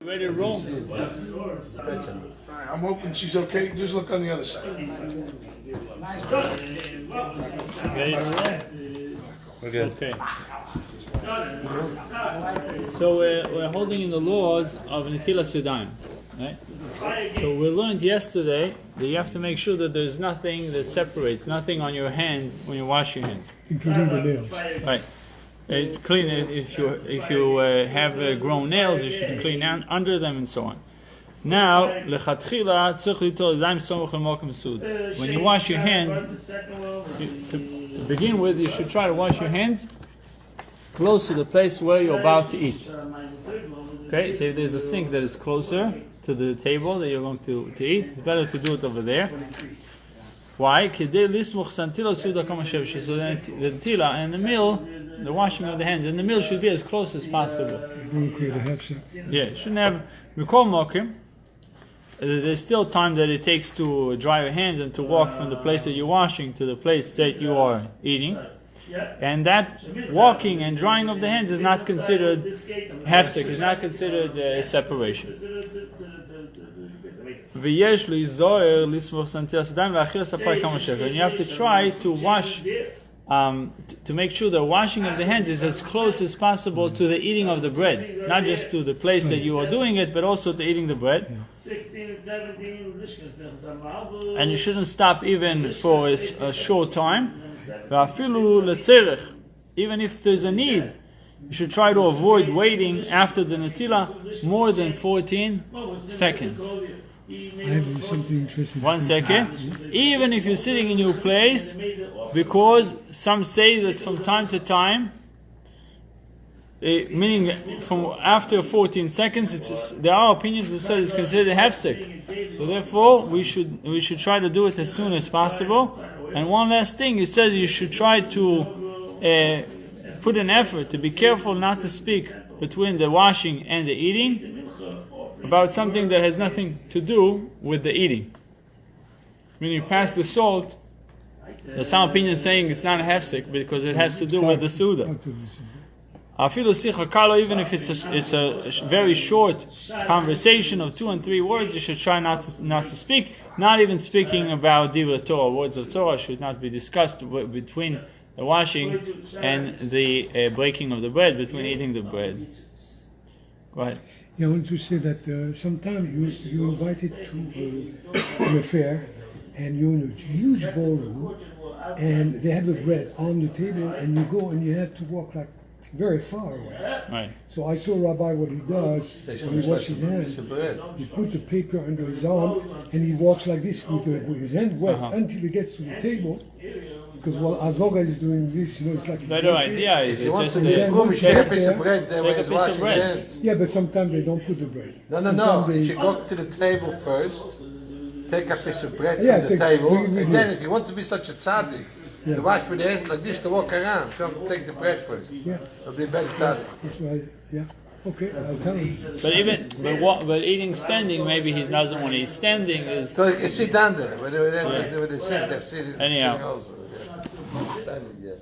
Ready to roll? I'm hoping she's okay. Just look on the other side. Ready to roll? We're good. Okay. So we're holding in the laws of Netilas Yadayim, right? So we learned yesterday that you have to make sure that there's nothing that separates, nothing on your hands when you wash your hands, including the nails. Right. It's clean. If you have grown nails, you should clean under them and so on. Now, when you wash your hands, to begin with, you should try to wash your hands close to the place where you're about to eat. Okay, so if there's a sink that is closer to the table that you're going to eat, it's better to do it over there. Why? So the tila and the meal, the washing of the hands, and the meal should be as close as possible. Yeah, it shouldn't have. There's still time that it takes to dry your hands and to walk from the place that you're washing to the place that you are eating. And that walking and drying of the hands is not considered hefsek, is not considered separation. And you have to try to wash, to make sure the washing of the hands is as close as possible to the eating of the bread. Not just to the place that you are doing it, but also to eating the bread. And you shouldn't stop even for a short time. Even if there's a need, you should try to avoid waiting after the natila more than 14 seconds. I have something interesting. 1 second. Even if you're sitting in your place, because some say that from time to time, meaning from after 14 seconds, there are opinions that say it's considered hefsek. So therefore, we should try to do it as soon as possible. And one last thing, it says you should try to put an effort to be careful not to speak between the washing and the eating about something that has nothing to do with the eating. When you pass the salt, there's some opinions saying it's not a hefsek because it has to do with the Suda. Even if it's a very short conversation of 2 and 3 words, you should try not to speak. Not even speaking about Divrei Torah, words of Torah should not be discussed between the washing and the breaking of the bread, between eating the bread. Go ahead. Yeah, I want to say that sometimes you're invited to a fair, and you're in a huge ballroom, and they have the bread on the table, and you go and you have to walk like very far away. Right. So I saw Rabbi what he does when he washes his hands. He put the paper under his arm and he walks like this with his hand wet until he gets to the table. Because while Azoga is doing this, it's like... Better idea is if you want just to take a piece of bread there where he's washing his hands. Yeah, but sometimes they don't put the bread. No. You go to the table first, take a piece of bread from the table, and then if you want to be such a tzaddik, to wash with the hand like this, to walk around, don't take the bread first. Yeah. It'll be better tzaddik. That's why, yeah. Okay, I'll tell him. But eating standing, maybe he doesn't want to eat standing. So you sit down there, with the sink, they've seen it. Anyhow. Also. Yeah. Standing, yeah.